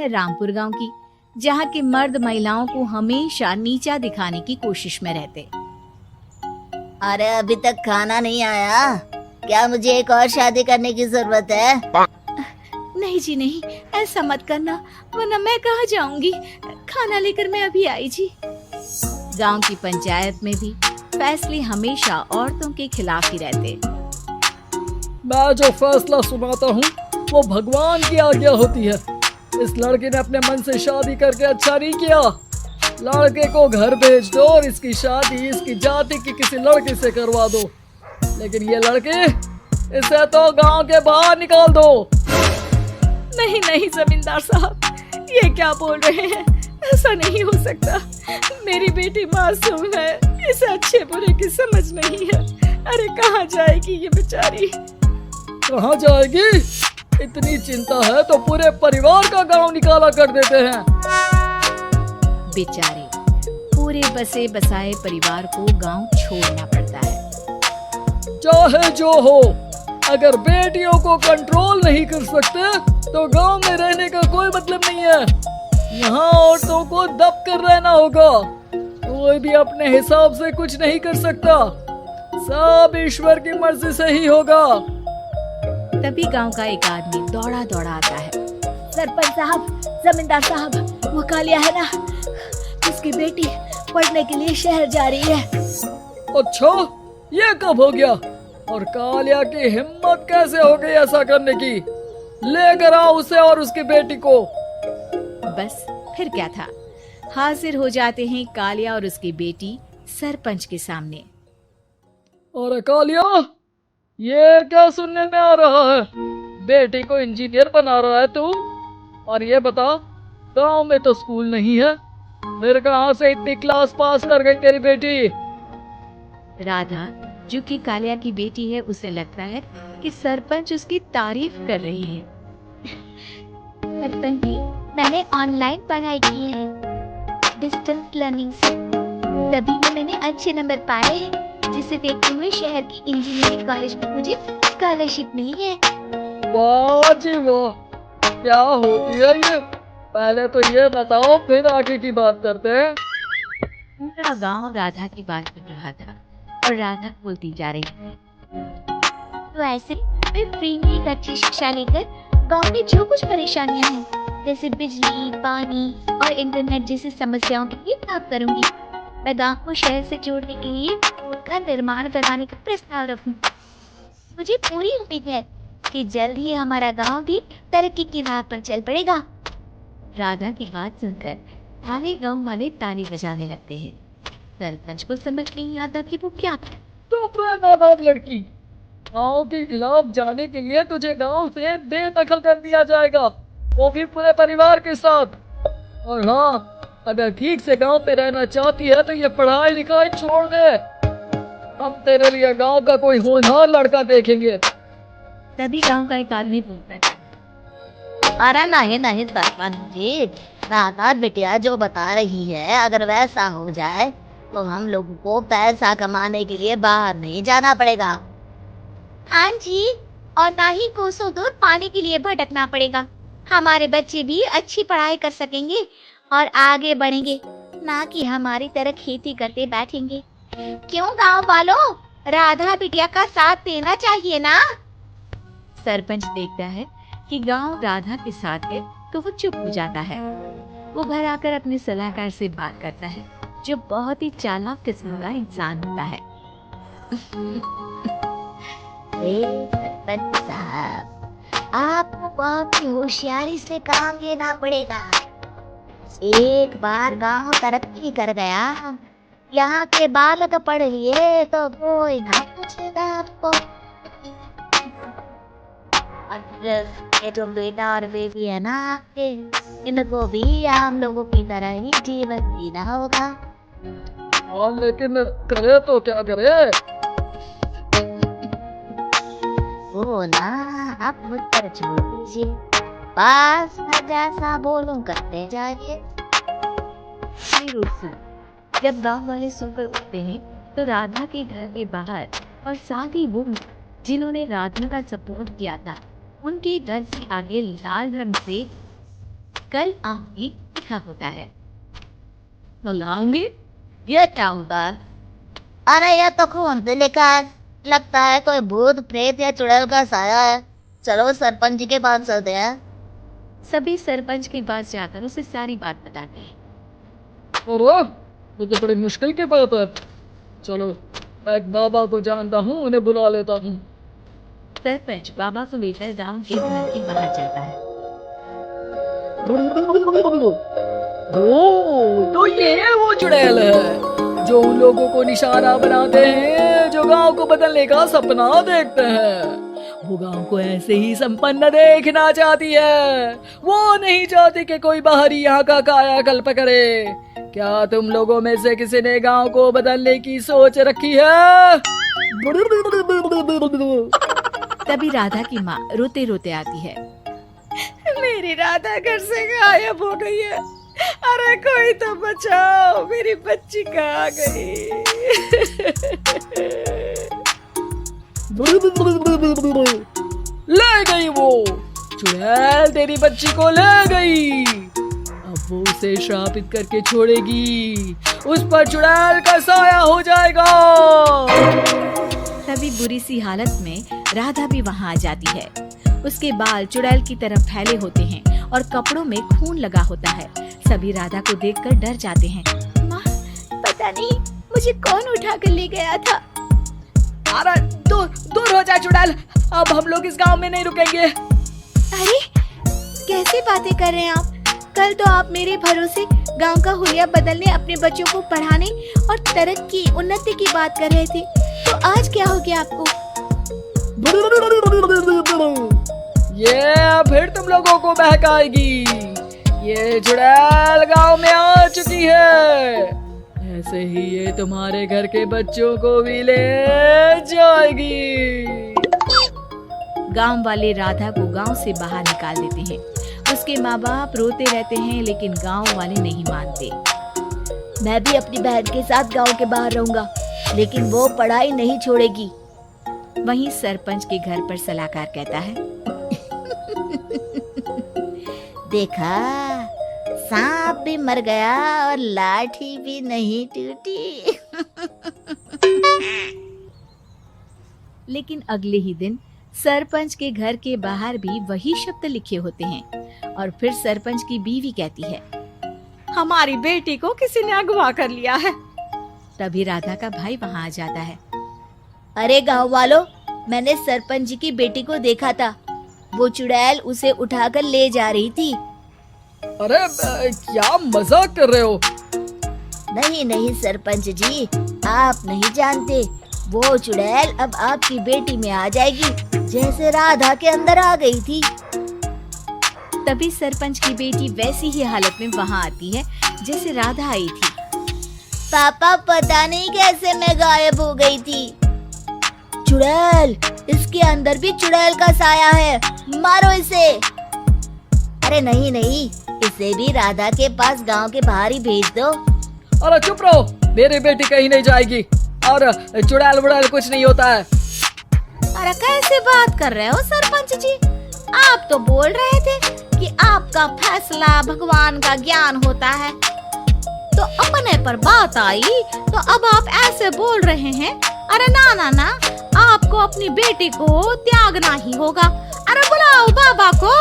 है रामपुर गांव की, जहां के मर्द महिलाओं को हमेशा नीचा दिखाने की कोशिश में रहते। अरे अभी तक खाना नहीं आया, क्या मुझे एक और शादी करने की जरूरत है? नहीं जी नहीं, ऐसा मत करना, वरना मैं कहाँ जाऊंगी। खाना लेकर मैं अभी आई जी। गांव की पंचायत में भी फैसले हमेशा औरतों के खिलाफ ही रहते। मैं जो फैसला सुनाता हूँ वो भगवान की आज्ञा होती है। इस लड़के ने अपने मन से शादी करके अच्छा नहीं किया। लड़के को घर भेज दो और इसकी शादी इसकी जाति की किसी लड़के से करवा दो। लेकिन ये लड़के, इसे तो गांव के बाहर निकाल दो। नहीं नहीं जमींदार साहब, ये क्या बोल रहे हैं? ऐसा नहीं हो सकता। मेरी बेटी मासूम है, इसे अच्छे बुरे की समझ नहीं है। अरे कहाँ जाएगी ये बेचारी? कहाँ जाएगी? इतनी चिंता है तो पूरे परिवार का गांव निकाला कर देते हैं। बेचारे पूरे बसे बसाए परिवार को गांव छोड़ना पड़ता है। चाहे जो हो, अगर बेटियों को कंट्रोल नहीं कर सकते तो गांव में रहने का कोई मतलब नहीं है। यहाँ औरतों को दब कर रहना होगा। कोई भी अपने हिसाब से कुछ नहीं कर सकता, सब ईश्वर की मर्जी से ही होगा। तभी गांव का एक आदमी दौड़ा दौड़ा आता है। सरपंच साहब, जमींदार साहब, वो कालिया है ना, उसकी बेटी पढ़ने के लिए शहर जा रही है। अच्छा, ये कब हो गया? और कालिया की हिम्मत कैसे हो गई ऐसा करने की? लेकर आओ उसे और उसकी बेटी को। बस फिर क्या था, हाजिर हो जाते हैं कालिया और उसकी बेटी सरपंच के सामने। अरे कालिया, ये क्या सुनने में आ रहा है? बेटी को इंजीनियर बना रहा है तू? और ये बता, गांव में तो स्कूल नहीं है, फिर कहाँ से इतनी क्लास पास कर गई तेरी बेटी? राधा, जो कि कालिया की बेटी है, उसे लगता है कि सरपंच उसकी तारीफ कर रही है। सरपंच जी, मैंने ऑनलाइन पढ़ाई की है, डिस्टेंस लर्निंग से, तभी में मैंने अच्छे नंबर पाए हैं, जिसे देखते हुए शहर की इंजीनियरिंग कॉलेज में मुझे स्कॉलरशिप मिली है। वाह जी वाह, क्या होती है ये? पहले तो ये बताओ, फिर आगे की बात करते हैं। पूरा गांव राधा की बात कर रहा था और राधा बोलती जा रही है। तो ऐसे मैं फ्री में एक अच्छी शिक्षा लेकर गांव में जो कुछ परेशानियां हैं, जैसे बिजली, पानी और इंटरनेट जैसी समस्याओं के लिए काम करूंगी। मैं गांव को शहर से जोड़ने के लिए पुल का निर्माण कराने का प्रस्ताव रखूंगी। मुझे पूरी उम्मीद है कि जल्द ही हमारा गांव भी तरक्की की राह पर चल पड़ेगा। राधा की बात सुनकर सारे गांव वाले ताली बजाने लगते हैं। सरपंच को समझ नहीं आता कि वो क्या करे। तो नाबाद लड़की, गाँव के खिलाफ जाने के लिए तुझे गाँव से बेदखल कर दिया जाएगा, वो भी पूरे परिवार के साथ। और हाँ, अगर ठीक से गांव पे रहना चाहती है तो ये पढ़ाई लिखाई छोड़ दे। हम तेरे लिए गांव का कोई होनहार लड़का देखेंगे। तभी गांव का एक आदमी बोलता है, अरे नहीं नहीं सरपंच जी, राधा बिटिया जो बता रही है, अगर वैसा हो जाए तो हम लोगों को पैसा कमाने के लिए बाहर नहीं जाना पड़ेगा। हाँ जी, और ना ही कोसों दूर पानी के लिए भटकना पड़ेगा। हमारे बच्चे भी अच्छी पढ़ाई कर सकेंगे और आगे बढ़ेंगे, ना कि हमारी तरह खेती करते बैठेंगे। क्यों गांव वालों, राधा बिटिया का साथ देना चाहिए ना। सरपंच देखता है कि गांव राधा के साथ है तो वो चुप हो जाता है। वो घर आकर अपने सलाहकार से बात करता है, जो बहुत ही चालाक किस्म का इंसान होता है। सरपंच साहब, आपको बहुत ही होशियारी से काम लेना पड़ेगा। एक बार गांव तरक्की कर गया, यहाँ के बालक पढ़ लिए तो कोई ना पूछेगा आपको। ये जो बेटा और बेटी है ना आपके, इनको भी हम लोगों की तरह ही जीवन जीना होगा। और लेकिन करे तो क्या करे? वो ना, आप मुझ पर छोड़ दीजिए, बस मैं जैसा बोलूं करते जाइए। जब गांव वाले सुनकर उठते हैं तो राधा के घर के बाहर और साथ ही वो जिन्होंने राधा का सपोर्ट किया था, उनके घर से आगे लाल रंग से कल आगे क्या होता है। बुलाऊंगी ये क्या होगा। अरे यह तो खून से लिखा है, लगता है कोई भूत प्रेत या चुड़ैल का साया है। चलो सरपंच जी के पास चलते हैं। सभी सरपंच के पास जाकर उसे सारी बात बताते हैं। अरे ये तो बड़ी मुश्किल की बात है। चलो मैं एक बाबा को जानता हूँ, उन्हें बुला लेता हूँ। सरपंच बाबा को लेकर गांव के घर के बाहर चलता है। ओ, तो ये वो चुड़ैल है जो उन लोगों को निशाना बनाते हैं जो गांव को बदलने का सपना देखते हैं। वो गांव को ऐसे ही संपन्न देखना चाहती है। वो नहीं चाहती कि कोई बाहरी यहाँ का कायाकल्प करे। क्या तुम लोगों में से किसी ने गांव को बदलने की सोच रखी है? तभी राधा की माँ रोते रोते आती है। मेरी राधा घर से गायब हो गई है। अरे कोई तो बचाओ, मेरी बच्ची कहाँ गई? ले गई वो चुड़ैल, तेरी बच्ची को ले गई। अब वो उसे श्रापित करके छोड़ेगी, उस पर चुड़ैल का साया हो जाएगा। तभी बुरी सी हालत में राधा भी वहाँ आ जाती है। उसके बाल चुड़ैल की तरफ फैले होते हैं और कपड़ों में खून लगा होता है। सभी राधा को देखकर डर जाते हैं। माँ, पता नहीं मुझे कौन उठा कर ले गया था। अरे दूर दूर हो जा चुड़ैल, अब हम लोग इस गांव में नहीं रुकेंगे। अरे कैसी बातें कर रहे हैं आप? कल तो आप मेरे भरोसे गांव का हुलिया बदलने, अपने बच्चों को पढ़ाने और तरक्की उन्नति की बात कर रहे थे, तो आज क्या हो गया आपको? ये फिर तुम लोगों को बहकाएगी। ये चुड़ैल गांव में आ चुकी है, ऐसे ही ये तुम्हारे घर के बच्चों को भी ले जाएगी। गांव वाले राधा को गांव से बाहर निकाल देते हैं। उसके माँ बाप रोते रहते हैं, लेकिन गांव वाले नहीं मानते। मैं भी अपनी बहन के साथ गांव के बाहर रहूंगा, लेकिन वो पढ़ाई नहीं छोड़ेगी। वहीं सरपंच के घर पर सलाहकार कहता है। देखा, सांप भी मर गया और लाठी भी नहीं टूटी। लेकिन अगले ही दिन सरपंच के घर के बाहर भी वही शब्द लिखे होते हैं। और फिर सरपंच की बीवी कहती है, हमारी बेटी को किसी ने अगवा कर लिया है। तभी राधा का भाई वहाँ आ जाता है। अरे गांव वालों, मैंने सरपंच जी की बेटी को देखा था। वो चुड़ैल उसे उठाकर ले जा रही थी। अरे क्या मजाक कर रहे हो? नहीं नहीं सरपंच जी, आप नहीं जानते। वो चुड़ैल अब आपकी बेटी में आ जाएगी, जैसे राधा के अंदर आ गई थी। तभी सरपंच की बेटी वैसी ही हालत में वहाँ आती है जैसे राधा आई थी। पापा, पता नहीं कैसे मैं गायब हो गई थी। चुड़ैल, इसके अंदर भी चुड़ैल का साया है, मारो इसे। अरे नहीं नहीं, इसे भी राधा के पास गांव के बाहर ही भेज दो। अरे चुप रहो, मेरी बेटी कहीं नहीं जाएगी और चुड़ैल बुड़ैल कुछ नहीं होता है। अरे कैसे बात कर रहे हो सरपंच जी? आप तो बोल रहे थे कि आपका फैसला भगवान का ज्ञान होता है, तो अपने पर बात आई तो अब आप ऐसे बोल रहे हैं। अरे ना ना ना, आपको अपनी बेटी को त्यागना ही होगा। अरे बुलाओ बाबा को।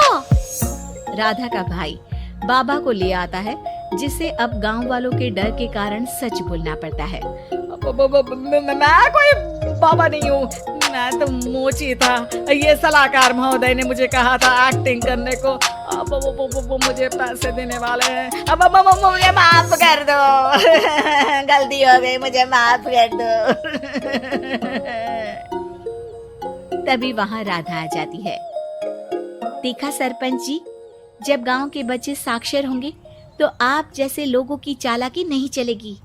राधा का भाई बाबा को ले आता है, जिसे अब गांव वालों के डर के कारण सच बोलना पड़ता है। मैं कोई बाबा नहीं हूँ, मैं तो मोची था। ये सलाहकार महोदय ने मुझे कहा था एक्टिंग करने को। अब वो मुझे पैसे देने वाले हैं। अब मुझे माफ कर दो। गलती हो गई, मुझे माफ कर दो। तभी वहाँ राधा आ जाती है। देखा सरपंच जी, जब गांव के बच्चे साक्षर होंगे तो आप जैसे लोगों की चालाकी नहीं चलेगी।